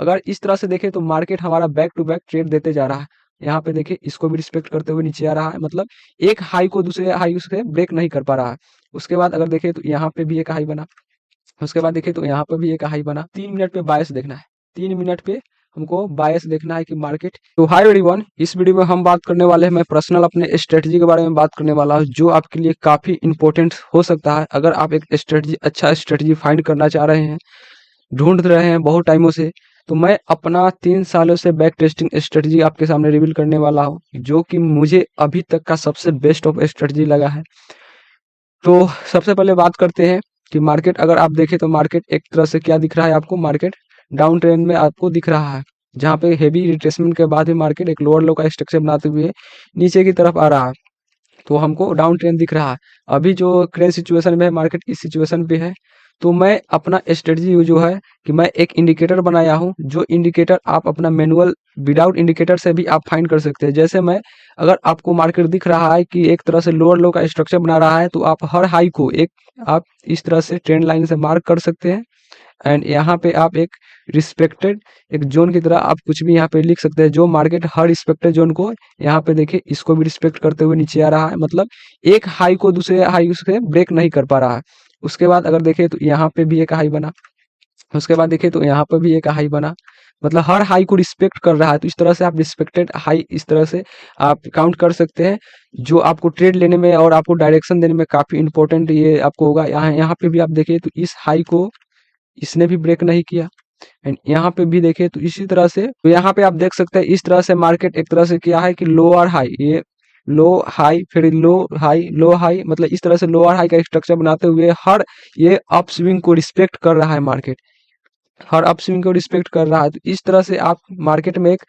अगर इस तरह से देखें तो मार्केट हमारा बैक टू बैक ट्रेड देते जा रहा है। यहाँ पे देखिए इसको भी रिस्पेक्ट करते हुए नीचे आ रहा है, मतलब एक हाई को दूसरे हाई से ब्रेक नहीं कर पा रहा है। उसके बाद अगर देखें तो यहाँ पे भी एक हाई बना, उसके बाद देखिए तो यहाँ पे भी एक हाई बना। 3 मिनट पे बायस देखना है, 3 मिनट पे हमको बायस देखना है कि मार्केट। तो हाय एवरीवन, इस वीडियो में हम बात करने वाले हैं, मैं पर्सनल अपने स्ट्रेटजी के बारे में बात करने वाला हूँ, जो आपके लिए काफी इंपॉर्टेंट हो सकता है। अगर आप एक स्ट्रेटजी अच्छा स्ट्रेटजी फाइंड करना चाह रहे हैं, ढूंढ रहे हैं बहुत टाइमों से, तो मैं अपना 3 सालों से बैक टेस्टिंग स्ट्रेटजी आपके सामने रिवील करने वाला हूँ, जो कि मुझे अभी तक का सबसे बेस्ट ऑफ स्ट्रेटजी लगा है। तो सबसे पहले बात करते हैं कि मार्केट अगर आप देखें तो मार्केट एक तरह से क्या दिख रहा है आपको, मार्केट डाउन ट्रेंड में आपको दिख रहा है, जहाँ पे हेवी रिट्रेसमेंट के बाद भी मार्केट एक लोअर लो का स्ट्रक्चर बनाते हुए नीचे की तरफ आ रहा है। तो हमको डाउन ट्रेंड दिख रहा है। अभी जो करेंट सिचुएशन में है मार्केट इस सिचुएशन पे है। तो मैं अपना स्ट्रेटजी जो है कि मैं एक इंडिकेटर बनाया हूँ, जो इंडिकेटर आप अपना मैनुअल विदाउट इंडिकेटर से भी आप फाइंड कर सकते हैं। जैसे मैं, अगर आपको मार्केट दिख रहा है कि एक तरह से लोअर लो का स्ट्रक्चर बना रहा है, तो आप हर हाई को एक आप इस तरह से ट्रेंड लाइन से मार्क कर सकते हैं। एंड यहाँ पे आप एक रिस्पेक्टेड एक जोन की तरह आप कुछ भी यहाँ पे लिख सकते हैं, जो मार्केट हर रिस्पेक्टेड जोन को यहाँ पे देखिए इसको भी रिस्पेक्ट करते हुए नीचे आ रहा है, मतलब एक हाई को दूसरे हाई से ब्रेक नहीं कर पा रहा है। उसके बाद अगर देखें तो यहाँ पे भी एक हाई बना, उसके बाद देखें तो यहाँ पे भी एक हाई बना, मतलब हर हाई को रिस्पेक्ट कर रहा है। तो इस तरह से आप रिस्पेक्टेड हाई इस तरह से आप काउंट कर सकते हैं, जो आपको ट्रेड लेने में और आपको डायरेक्शन देने में काफी इंपॉर्टेंट ये आपको होगा। यहाँ यहाँ पे भी आप देखिए तो इस हाई को इसने भी ब्रेक नहीं किया। एंड यहाँ पे भी देखे तो इसी तरह से, तो यहाँ पे आप देख सकते हैं इस तरह से मार्केट एक तरह से क्या है कि लोअर हाई, ये लो हाई फिर लो हाई, मतलब इस तरह से लोअर हाई का स्ट्रक्चर बनाते हुए हर ये अप स्विंग को रिस्पेक्ट कर रहा है मार्केट, हर अप स्विंग को रिस्पेक्ट कर रहा है। तो इस तरह से आप मार्केट में एक,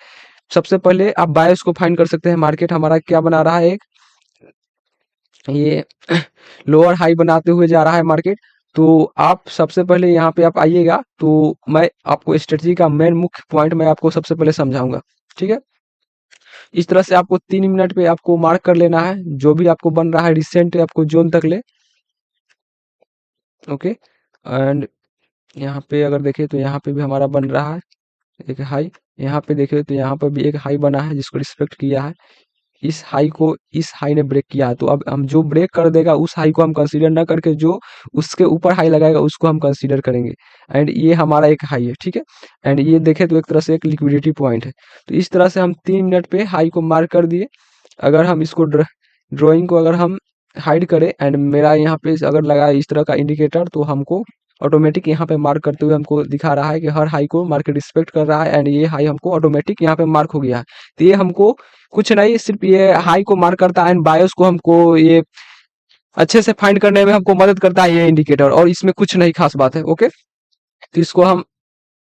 सबसे पहले आप बायस को फाइंड कर सकते हैं। मार्केट हमारा क्या बना रहा है, एक ये लोअर हाई बनाते हुए जा रहा है मार्केट। तो आप सबसे पहले यहाँ पे आप आइएगा, तो मैं आपको स्ट्रेटजी का मेन मुख्य पॉइंट मैं आपको सबसे पहले समझाऊंगा, ठीक है। इस तरह से आपको 3 मिनट पे आपको मार्क कर लेना है, जो भी आपको बन रहा है रिसेंट आपको जोन तक ले, ओके। एंड यहाँ पे अगर देखें तो यहाँ पे भी हमारा बन रहा है एक हाई, यहाँ पे देखें तो यहाँ पर भी एक हाई बना है जिसको रिस्पेक्ट किया है। इस हाई को इस हाई ने ब्रेक किया है, तो अब हम जो ब्रेक कर देगा उस हाई को हम कंसीडर ना करके जो उसके ऊपर हाई लगाएगा उसको हम कंसीडर करेंगे। एंड ये हमारा एक हाई है, ठीक है। एंड ये देखें तो एक तरह से एक लिक्विडिटी पॉइंट है। तो इस तरह से हम 3 मिनट पे हाई को मार्क कर दिए। अगर हम इसको ड्राइंग को अगर हम हाइड करें एंड मेरा यहाँ पे अगर लगा है इस तरह का इंडिकेटर, तो हमको ऑटोमेटिक यहाँ पे मार्क करते हुए हमको दिखा रहा है कि हर हाई को मार्केट रिस्पेक्ट कर रहा है। एंड ये हाई हमको ऑटोमेटिक यहाँ पे मार्क हो गया है। तो ये हमको कुछ नहीं, सिर्फ ये हाई को मार्क करता है एंड बायस को हमको ये अच्छे से फाइंड करने में हमको मदद करता है ये इंडिकेटर, और इसमें कुछ नहीं खास बात है, ओके। तो इसको हम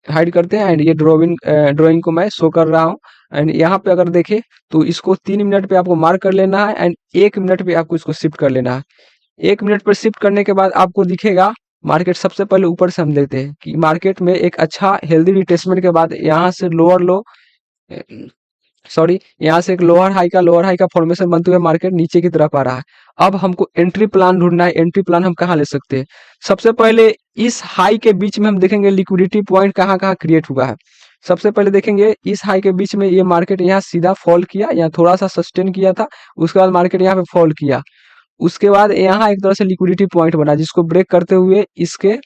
हाइड करते हैं एंड ये ड्राइंग को मैं शो कर रहा हूँ। एंड यहाँ पे अगर देखें तो इसको 3 मिनट पे आपको मार्क कर लेना है एंड 1 मिनट पे आपको इसको शिफ्ट कर लेना है। 1 मिनट पर शिफ्ट करने के बाद आपको दिखेगा मार्केट, सबसे पहले ऊपर से हम देखते हैं कि मार्केट में एक अच्छा हेल्दी रिट्रेसमेंट के बाद यहाँ से लोअर लो, सॉरी, यहाँ से एक लोअर हाई का फॉर्मेशन बनते हुए मार्केट नीचे की तरफ आ रहा है। अब हमको एंट्री प्लान ढूंढना है। एंट्री प्लान हम कहाँ ले सकते हैं? सबसे पहले इस हाई के बीच में हम देखेंगे लिक्विडिटी पॉइंट कहाँ कहाँ क्रिएट हुआ है। सबसे पहले देखेंगे इस हाई के बीच में ये मार्केट यहाँ सीधा फॉल किया, यहाँ थोड़ा सा सस्टेन किया था, उसके बाद मार्केट यहाँ पे फॉल किया। उसके बाद यहाँ एक तरह से लिक्विडिटी पॉइंट बना जिसको ब्रेक करते हुए इसके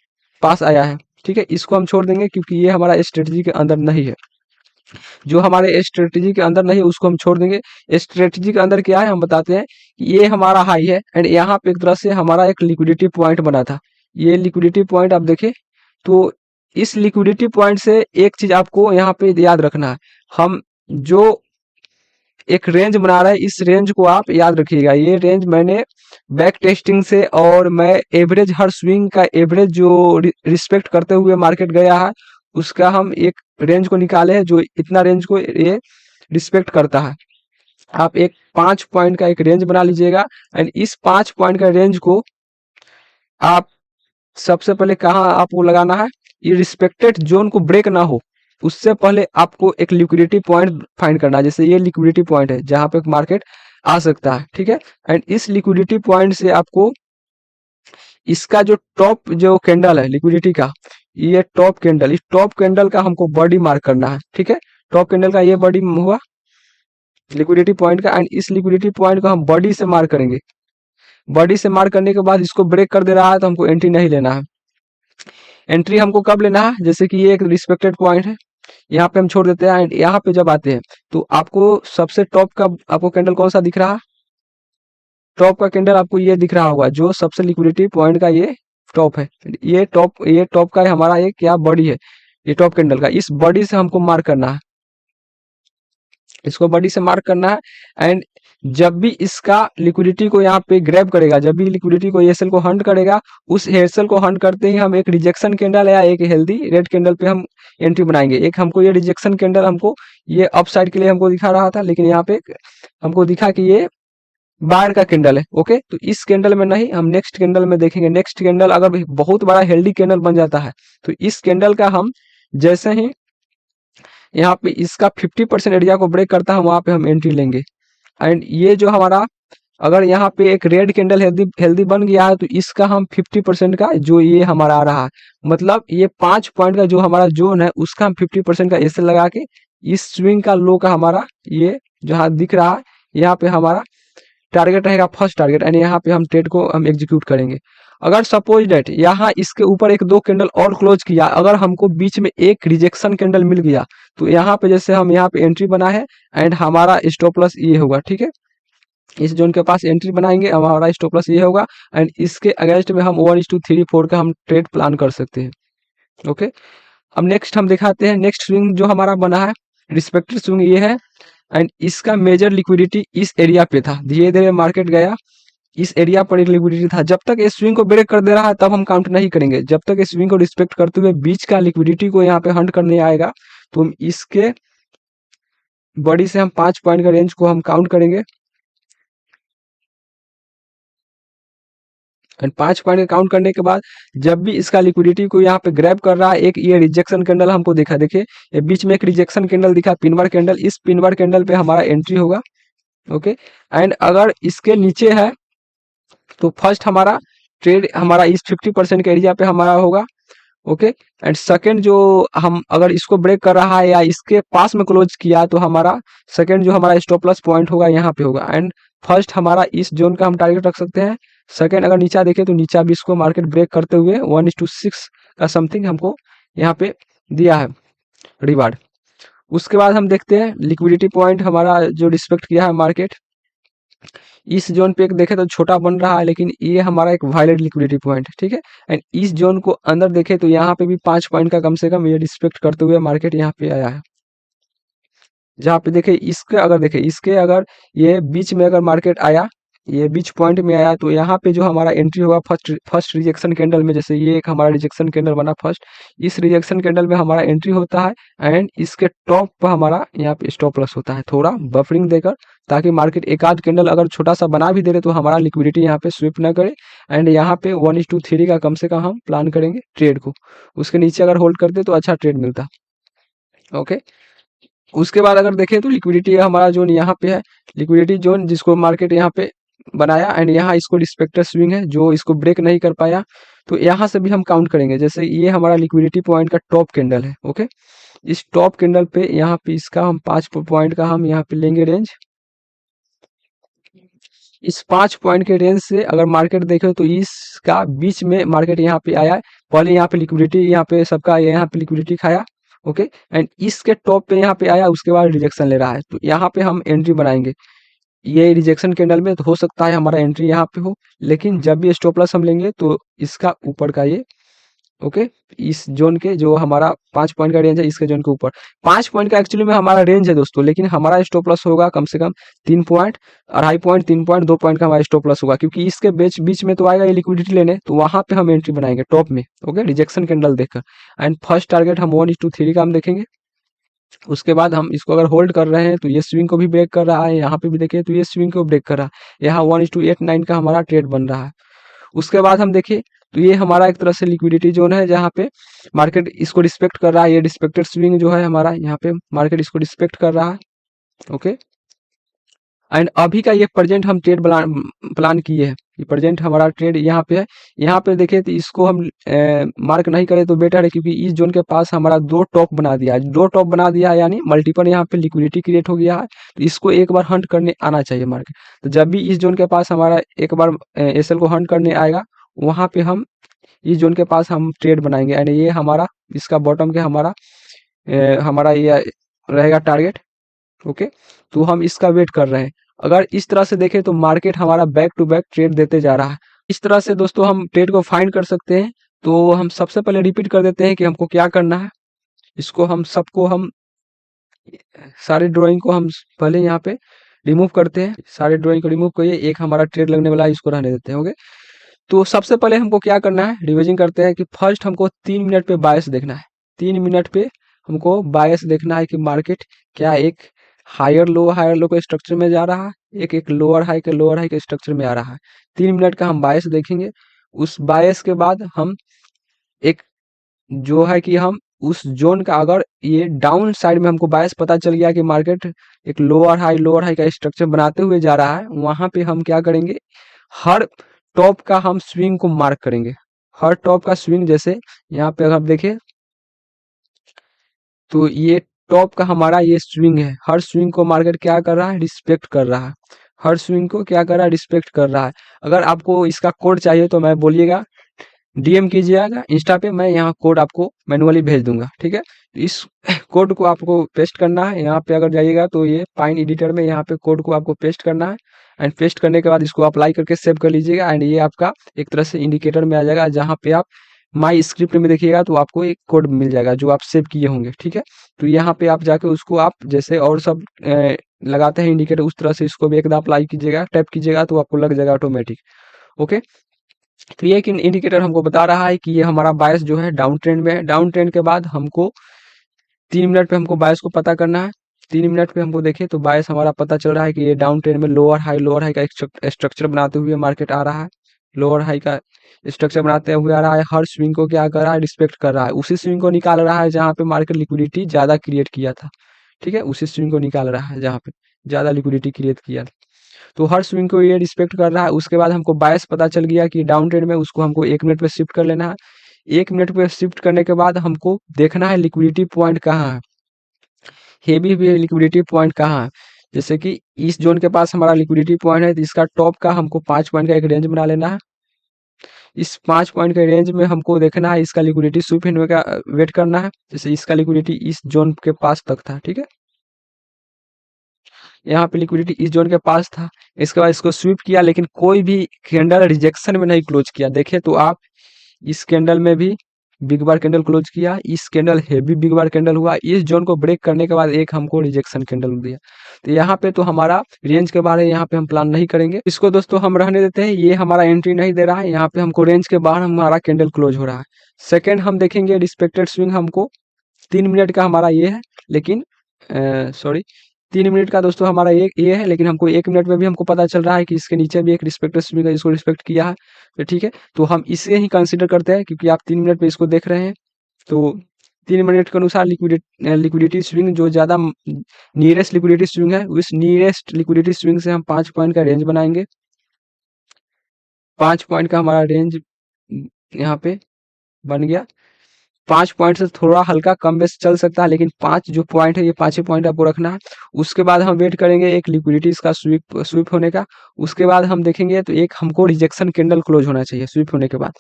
पास आया है, ठीक है। इसको हम छोड़ देंगे क्योंकि ये हमारा स्ट्रेटजी के अंदर नहीं है। जो हमारे स्ट्रेटजी के अंदर नहीं है उसको हम छोड़ देंगे। स्ट्रेटजी के अंदर क्या है हम बताते हैं कि ये हमारा हाई है एंड यहाँ पे एक तरह से हमारा एक लिक्विडिटी पॉइंट बना था। ये लिक्विडिटी पॉइंट आप देखें तो इस लिक्विडिटी पॉइंट से एक चीज आपको यहाँ पे याद रखना है, हम जो एक रेंज बना रहे हैं इस रेंज को आप याद रखिएगा। ये रेंज मैंने बैक टेस्टिंग से, और मैं एवरेज हर स्विंग का एवरेज जो रिस्पेक्ट करते हुए मार्केट गया है उसका हम एक रेंज को निकाले हैं, जो इतना रेंज को ये रिस्पेक्ट करता है। आप एक 5 पॉइंट का एक रेंज बना लीजिएगा एंड इस 5 पॉइंट का रेंज को आप सबसे पहले कहाँ आपको लगाना है, ये रिस्पेक्टेड जोन को ब्रेक ना हो उससे पहले आपको एक लिक्विडिटी पॉइंट फाइंड करना है। जैसे ये लिक्विडिटी पॉइंट है जहां पे मार्केट आ सकता है, ठीक है। एंड इस लिक्विडिटी पॉइंट से आपको इसका जो टॉप जो कैंडल है लिक्विडिटी का, ये टॉप कैंडल, इस टॉप कैंडल का हमको बॉडी मार्क करना है, ठीक है। टॉप कैंडल का ये बॉडी हुआ लिक्विडिटी पॉइंट का, एंड इस लिक्विडिटी पॉइंट को हम बॉडी से मार्क करेंगे। बॉडी से मार्क करने के बाद इसको ब्रेक कर दे रहा है तो हमको एंट्री नहीं लेना है। एंट्री हमको कब लेना है, जैसे कि ये एक रिस्पेक्टेड पॉइंट है, यहाँ पे हम छोड़ देते हैं, एंड यहाँ पे जब आते हैं तो आपको सबसे टॉप का आपको कैंडल कौन सा दिख रहा है, टॉप का कैंडल आपको ये दिख रहा होगा, जो सबसे लिक्विडिटी पॉइंट का ये टॉप है। ये टॉप का हमारा ये क्या बॉडी है, ये टॉप कैंडल का, इस बॉडी से हमको मार्क करना है, इसको बॉडी से मार्क करना है। एंड जब भी इसका लिक्विडिटी को यहाँ पे ग्रैब करेगा, जब भी लिक्विडिटी को एसएल को हंट करेगा, उस एसएल को हंट करते ही हम एक रिजेक्शन कैंडल या एक हेल्दी रेड कैंडल पे हम एंट्री बनाएंगे। एक हमको ये रिजेक्शन कैंडल हमको ये अप साइड के लिए हमको दिखा रहा था, लेकिन यहाँ पे हमको दिखा कि ये बायर का कैंडल है। ओके, तो इस कैंडल में नहीं, हम नेक्स्ट कैंडल में देखेंगे। नेक्स्ट कैंडल अगर बहुत बड़ा हेल्दी कैंडल बन जाता है तो इस कैंडल का हम जैसे ही यहाँ पे इसका 50% एरिया को ब्रेक करता है, वहां पे हम एंट्री लेंगे। एंड ये जो हमारा अगर यहाँ पे एक रेड कैंडल हेल्दी हेल्दी बन गया है तो इसका हम 50% का जो ये हमारा आ रहा है, मतलब ये 5 पॉइंट का जो हमारा जोन है उसका हम 50% का एसएल लगा के इस स्विंग का लो का हमारा ये जहाँ दिख रहा है, यहाँ पे हमारा टारगेट रहेगा फर्स्ट टारगेट, एंड यहाँ पे हम ट्रेड को हम एग्जीक्यूट करेंगे। अगर सपोज डेट यहाँ इसके ऊपर एक दो कैंडल और क्लोज किया, अगर हमको बीच में एक रिजेक्शन कैंडल मिल गया तो यहाँ पे जैसे हम यहाँ पे एंट्री बना है एंड हमारा स्टॉप लॉस ये होगा, ठीक है। इस जोन के पास एंट्री बनाएंगे, हमारा स्टॉप लॉस ये होगा, एंड इसके अगेंस्ट में हम 1:3 4 का हम ट्रेड प्लान कर सकते हैं। ओके, अब नेक्स्ट हम दिखाते हैं नेक्स्ट स्विंग जो हमारा बना है, रिस्पेक्टेड स्विंग ये है, एंड इसका मेजर लिक्विडिटी इस एरिया पे था। धीरे धीरे मार्केट गया, इस एरिया पर एक लिक्विडिटी था। जब तक इस स्विंग को ब्रेक कर दे रहा है तब हम काउंट नहीं करेंगे, जब तक इस स्विंग को रिस्पेक्ट करते हुए बीच का लिक्विडिटी को यहाँ पे हंट करने आएगा तो हम इसके बॉडी से हम 5 पॉइंट का रेंज को हम काउंट करेंगे, एंड 5 पॉइंट काउंट करने के बाद जब भी इसका लिक्विडिटी को यहाँ पे ग्रैब कर रहा है, एक ये रिजेक्शन कैंडल हमको देखा, देखिए ये बीच में एक रिजेक्शन कैंडल दिखा, पिनवर कैंडल, इस पिनवर कैंडल पे हमारा एंट्री होगा। ओके, एंड अगर इसके नीचे है तो फर्स्ट हमारा ट्रेड हमारा इस 50% के एरिया पे हमारा होगा। ओके, एंड सेकंड जो हम अगर इसको ब्रेक कर रहा है या इसके पास में क्लोज किया तो हमारा सेकंड जो हमारा स्टॉप लॉस पॉइंट होगा यहाँ पे होगा, एंड फर्स्ट हमारा इस जोन का हम टारगेट रख सकते हैं। सेकंड अगर नीचा देखें तो नीचा भी इसको मार्केट ब्रेक करते हुए 1:6 का समथिंग हमको यहाँ पे दिया है रिवार्ड। उसके बाद हम देखते हैं लिक्विडिटी पॉइंट हमारा जो रिस्पेक्ट किया है मार्केट, इस जोन पे एक देखे तो छोटा बन रहा है, लेकिन ये हमारा एक वायलेट लिक्विडिटी पॉइंट है, ठीक है। एंड इस जोन को अंदर देखे तो यहाँ पे भी 5 पॉइंट का कम से कम ये रिस्पेक्ट करते हुए मार्केट यहाँ पे आया है। जहाँ पे देखे इसके अगर ये बीच में अगर मार्केट आया, ये बीच पॉइंट में आया तो यहाँ पे जो हमारा एंट्री होगा फर्स्ट रिजेक्शन कैंडल में, जैसे ये एक हमारा रिजेक्शन कैंडल बना फर्स्ट, इस रिजेक्शन कैंडल में हमारा एंट्री होता है, एंड इसके टॉप पर हमारा यहाँ पे स्टॉप लॉस होता है, थोड़ा बफरिंग देकर, ताकि मार्केट एक आध कैंडल अगर छोटा सा बना भी दे रहे तो हमारा लिक्विडिटी यहाँ पे स्विप ना करे, एंड यहाँ पे 1:3 का कम से कम हम प्लान करेंगे ट्रेड को। उसके नीचे अगर होल्ड करते तो अच्छा ट्रेड मिलता। ओके, उसके बाद अगर देखें तो लिक्विडिटी हमारा जोन यहाँ पे है, लिक्विडिटी जोन जिसको मार्केट यहाँ पे बनाया, एंड यहाँ इसको रिस्पेक्टेड स्विंग है जो इसको ब्रेक नहीं कर पाया, तो यहाँ से भी हम काउंट करेंगे। जैसे ये हमारा लिक्विडिटी पॉइंट का टॉप कैंडल है। ओके, इस टॉप कैंडल पे यहाँ पे इसका हम 5 पॉइंट का हम यहाँ पे लेंगे रेंज। इस 5 पॉइंट के रेंज से अगर मार्केट देखे तो इसका बीच में मार्केट यहाँ पे आया है, पहले यहाँ पे लिक्विडिटी यहाँ पे सबका यहाँ पे लिक्विडिटी खाया। ओके, एंड इसके टॉप पे यहाँ पे आया, उसके बाद रिजेक्शन ले रहा है, तो यहाँ पे हम एंट्री बनाएंगे। ये रिजेक्शन कैंडल में तो हो सकता है हमारा एंट्री यहाँ पे हो, लेकिन जब भी स्टॉप लॉस हम लेंगे तो इसका ऊपर का ये, ओके, इस जोन के जो हमारा 5 पॉइंट का रेंज है इसके जोन के ऊपर 5 पॉइंट का एक्चुअली में हमारा रेंज है दोस्तों, लेकिन हमारा स्टॉप लॉस होगा कम से कम 3 पॉइंट, 2.5 पॉइंट, 3 पॉइंट, 2 पॉइंट का हमारा स्टॉप लॉस होगा, क्योंकि इसके बीच बीच में तो आएगा ये लिक्विडिटी लेने, तो वहां पे हम एंट्री बनाएंगे टॉप में। ओके, रिजेक्शन कैंडल देखकर, एंड फर्स्ट टारगेट हम 1:3 का हम देखेंगे। उसके बाद हम इसको अगर होल्ड कर रहे हैं तो ये स्विंग को भी ब्रेक कर रहा है, यहाँ पे भी देखिए तो ये स्विंग को ब्रेक कर रहा है, यहाँ 1:8 9 का हमारा ट्रेड बन रहा है। उसके बाद हम देखिए तो ये हमारा एक तरह से लिक्विडिटी जोन है, जहाँ पे मार्केट इसको रिस्पेक्ट कर रहा है, ये रिस्पेक्टेड स्विंग जो है हमारा, यहाँ पे मार्केट इसको रिस्पेक्ट कर रहा है। ओके, एंड अभी का ये प्रेजेंट हम ट्रेड प्लान किए हैं, ये प्रेजेंट हमारा ट्रेड यहाँ पे है। यहाँ पे देखें तो इसको हम मार्क नहीं करें तो बेटर है, क्योंकि इस जोन के पास हमारा दो टॉप बना दिया है, दो टॉप बना दिया है यानी मल्टीपल यहाँ पे लिक्विडिटी क्रिएट हो गया है। तो इसको एक बार हंट करने आना चाहिए मार्केट। तो जब भी इस जोन के पास हमारा एक बार एसएल को हंट करने आएगा, वहां पे हम इस जोन के पास हम ट्रेड बनाएंगे एंड ये हमारा इसका बॉटम के हमारा हमारा ये रहेगा टारगेट। ओके, तो हम इसका वेट कर रहे हैं। अगर इस तरह से देखें तो मार्केट हमारा बैक टू बैक ट्रेड देते जा रहा है। इस तरह से दोस्तों हम ट्रेड को फाइंड कर सकते हैं। तो हम सबसे पहले रिपीट कर देते हैं कि हमको क्या करना है। इसको हम सबको हम सारे ड्राइंग को हम पहले यहाँ पे रिमूव करते हैं, सारे ड्राइंग को रिमूव करिए, एक हमारा ट्रेड लगने वाला है इसको रहने देते हैं। ओके, तो सबसे पहले हमको क्या करना है, रिविजन करते हैं कि फर्स्ट हमको 3 मिनट पे बायस देखना है। 3 मिनट पे हमको बायस देखना है कि मार्केट क्या एक हायर लो के स्ट्रक्चर में जा रहा है, एक एक लोअर हाई के स्ट्रक्चर में आ रहा है। 3 मिनट का हम बायस देखेंगे। उस बायस के बाद हम एक जो है कि हम उस जोन का अगर ये डाउन साइड में हमको बायस पता चल गया कि मार्केट एक लोअर हाई का स्ट्रक्चर बनाते हुए जा रहा है, वहां पे हम क्या करेंगे, हर टॉप का हम स्विंग को मार्क करेंगे। हर टॉप का स्विंग, जैसे यहाँ पे अगर आप देखें तो ये टॉप का हमारा ये स्विंग है, हर स्विंग को मार्केट क्या कर रहा है, रिस्पेक्ट कर रहा है। हर स्विंग को क्या कर रहा है, रिस्पेक्ट कर रहा है। अगर आपको इसका कोड चाहिए तो मैं बोलिएगा, डीएम कीजिएगा इंस्टा पे, मैं यहाँ कोड आपको मैनुअली भेज दूंगा। ठीक है, इस कोड को आपको पेस्ट करना है। यहाँ पे अगर जाइएगा तो ये पाइन एडिटर में यहाँ पे कोड को आपको पेस्ट करना है एंड पेस्ट करने के बाद इसको अप्लाई करके सेव कर लीजिएगा एंड ये आपका एक तरह से इंडिकेटर में आ जाएगा, जहाँ पे आप माई स्क्रिप्ट में देखिएगा तो आपको एक कोड मिल जाएगा जो आप सेव किए होंगे। ठीक है, तो यहाँ पे आप जाके उसको आप जैसे और सब लगाते हैं इंडिकेटर, उस तरह से इसको भी एकदम अप्लाई कीजिएगा, टैप कीजिएगा तो आपको लग जाएगा ऑटोमेटिक। ओके, तो ये एक इंडिकेटर हमको बता रहा है कि ये हमारा बायस जो है डाउन ट्रेंड में है। डाउन ट्रेंड के बाद हमको 3 मिनट पे हमको बायस को पता करना है। 3 मिनट पे हमको देखें तो बायस हमारा पता चल रहा है कि ये डाउन ट्रेंड में लोअर हाई का स्ट्रक्चर बनाते हुए मार्केट आ रहा है। लोअर हाई का स्ट्रक्चर बनाते हुए आ रहा है, हर स्विंग को क्या कर रहा है, रिस्पेक्ट कर रहा है। उसी स्विंग को निकाल रहा है जहाँ पे मार्केट लिक्विडिटी ज्यादा क्रिएट किया था। ठीक है, उसी स्विंग को निकाल रहा है जहाँ पे ज्यादा लिक्विडिटी क्रिएट किया था। तो हर स्विंग को ये रिस्पेक्ट कर रहा है। उसके बाद हमको बायस पता चल गया कि डाउन ट्रेंड में, उसको हमको 1 मिनट पे शिफ्ट कर लेना है। 1 मिनट पे शिफ्ट करने के बाद हमको देखना है लिक्विडिटी पॉइंट कहाँ है, हेवी भी लिक्विडिटी पॉइंट कहाँ है। जैसे कि इस जोन के पास हमारा लिक्विडिटी पॉइंट है, तो इसका टॉप का हमको 5 पॉइंट का एक रेंज बना लेना है। इस 5 पॉइंट के रेंज में हमको देखना है इसका लिक्विडिटी स्विप होने का वेट करना है। जैसे इसका लिक्विडिटी इस जोन के पास तक था। ठीक है, यहाँ पे लिक्विडिटी इस जोन के पास था, इसके बाद इसको स्वीप किया, लेकिन कोई भी कैंडल रिजेक्शन में नहीं क्लोज किया। देखे तो आप इस कैंडल में भी बिग बार कैंडल क्लोज किया, इस कैंडल हेवी बिग बार कैंडल हुआ, इस जोन को ब्रेक करने के बाद एक हमको रिजेक्शन कैंडल दिया। तो यहाँ पे तो हमारा रेंज के बारे यहाँ पे हम प्लान नहीं करेंगे, इसको दोस्तों हम रहने देते हैं। ये हमारा एंट्री नहीं दे रहा है, यहाँ पे हमको रेंज के बाहर हमारा कैंडल क्लोज हो रहा है। सेकेंड हम देखेंगे रिस्पेक्टेड स्विंग, हमको 3 मिनट का हमारा ये है, लेकिन सॉरी 3 मिनट का दोस्तों हमारा ये है, लेकिन हमको 1 मिनट में भी हमको पता चल रहा है कि इसके नीचे भी एक रिस्पेक्टेड स्विंग है, इसको रिस्पेक्ट किया है। तो ठीक है, तो हम इसे ही कंसिडर करते हैं, क्योंकि आप 3 मिनट पे इसको देख रहे हैं। तो 3 मिनट के अनुसार लिक्विडिटी स्विंग जो ज्यादा नियरेस्ट लिक्विडिटी स्विंग है, उस नियरेस्ट लिक्विडिटी स्विंग से हम 5 पॉइंट का रेंज बनाएंगे। 5 पॉइंट का हमारा रेंज यहाँ पे बन गया। 5 पॉइंट से थोड़ा हल्का कम बेस चल सकता है, लेकिन 5 जो पॉइंट है ये 5 ही पॉइंट आपको रखना है। उसके बाद हम वेट करेंगे एक लिक्विडिटी इसका स्वीप होने का। उसके बाद हम देखेंगे तो एक हमको रिजेक्शन कैंडल क्लोज होना चाहिए स्वीप होने के बाद।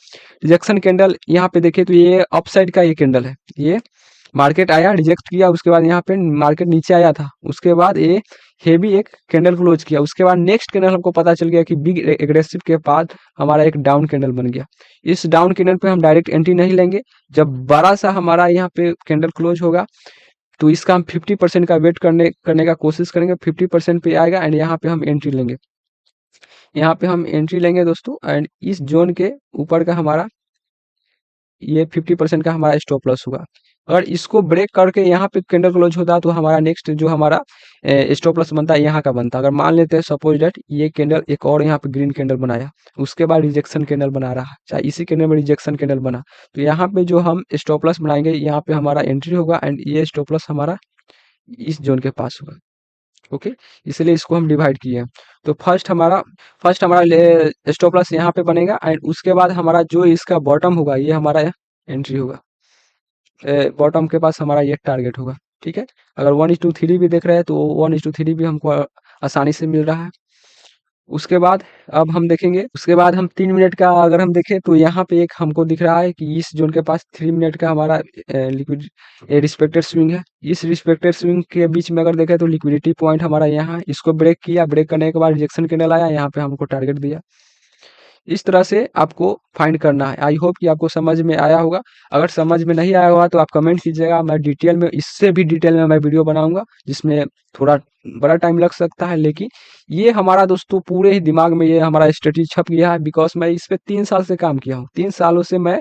रिजेक्शन कैंडल यहाँ पे देखे तो ये अपसाइड का ये कैंडल है, ये मार्केट आया रिजेक्ट किया, उसके बाद यहाँ पे मार्केट नीचे आया था, उसके बाद ये हेवी एक कैंडल क्लोज किया। उसके बाद नेक्स्ट कैंडल हमको पता चल गया कि बिग एग्रेसिव के बाद हमारा एक डाउन कैंडल बन गया। इस डाउन कैंडल पे हम डायरेक्ट एंट्री नहीं लेंगे। जब बड़ा सा हमारा यहाँ पे कैंडल क्लोज होगा तो इसका हम 50% का वेट करने का कोशिश करेंगे। 50% पे आएगा एंड यहाँ पे हम एंट्री लेंगे। यहाँ पे हम एंट्री लेंगे दोस्तों, एंड इस जोन के ऊपर का हमारा ये 50% का हमारा स्टॉप लॉस हुआ। अगर इसको ब्रेक करके यहाँ पे कैंडल क्लोज होता तो हमारा नेक्स्ट जो हमारा स्टॉप लॉस बनता है यहाँ का बनता। अगर मान लेते हैं सपोज डेट ये कैंडल एक और यहाँ पे ग्रीन कैंडल बनाया, उसके बाद रिजेक्शन कैंडल बना रहा, चाहे इसी कैंडल में रिजेक्शन कैंडल बना, तो यहाँ पे जो हम स्टॉप लॉस बनाएंगे यहाँ पे हमारा एंट्री होगा एंड ये स्टॉप लॉस हमारा इस जोन के पास होगा। ओके, इसलिए इसको हम डिवाइड किए हैं। तो फर्स्ट हमारा स्टॉप लॉस यहाँ पे बनेगा एंड उसके बाद हमारा जो इसका बॉटम होगा ये हमारा एंट्री होगा। बॉटम के पास हमारा ये टारगेट होगा। ठीक है, अगर 1:3 भी देख रहे हैं तो 1:3 भी हमको आसानी से मिल रहा है। उसके बाद अब हम देखेंगे, उसके बाद हम 3 मिनट का अगर हम देखें तो यहाँ पे एक हमको दिख रहा है कि इस जोन के पास 3 मिनट का हमारा लिक्विड रिस्पेक्टेड स्विंग है। इस रिस्पेक्टेड स्विंग के बीच में अगर देखें तो लिक्विडिटी पॉइंट हमारा यहाँ है। इसको ब्रेक किया, ब्रेक करने के बाद रिजेक्शन कैंडल आया, यहाँ पे हमको टारगेट दिया। इस तरह से आपको फाइंड करना है। आई होप कि आपको समझ में आया होगा। अगर समझ में नहीं आया होगा तो आप कमेंट कीजिएगा, मैं डिटेल में, इससे भी डिटेल में मैं वीडियो बनाऊंगा जिसमें थोड़ा बड़ा टाइम लग सकता है, लेकिन ये हमारा दोस्तों पूरे ही दिमाग में ये हमारा स्ट्रेटेजी छप गया है। बिकॉज मैं इस पे 3 साल से काम किया हूँ। 3 सालों से मैं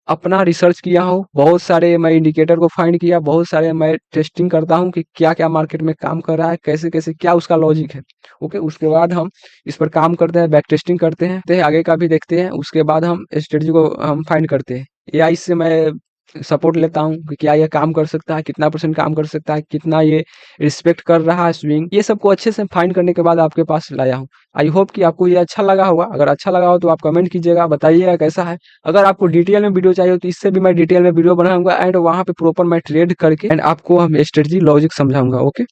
अपना रिसर्च किया हूँ, बहुत सारे मैं इंडिकेटर को फाइंड किया, बहुत सारे मैं टेस्टिंग करता हूँ कि क्या क्या मार्केट में काम कर रहा है, कैसे कैसे क्या उसका लॉजिक है। ओके, उसके बाद हम इस पर काम करते हैं, बैक टेस्टिंग करते हैं, आगे का भी देखते हैं। उसके बाद हम स्ट्रेटजी को हम फाइंड करते हैं। एआई से मैं सपोर्ट लेता हूँ कि क्या ये काम कर सकता है, कितना परसेंट काम कर सकता है, कितना ये रिस्पेक्ट कर रहा है स्विंग, ये सबको अच्छे से फाइंड करने के बाद आपके पास लाया हूँ। आई होप कि आपको ये अच्छा लगा होगा। अगर अच्छा लगा हो तो आप कमेंट कीजिएगा, बताइएगा कैसा है। अगर आपको डिटेल में वीडियो चाहिए तो इससे भी मैं डिटेल में वीडियो बनाऊंगा एंड वहां पे प्रॉपर मैं ट्रेड करके एंड आपको हम स्ट्रेटजी लॉजिक समझाऊंगा। ओके।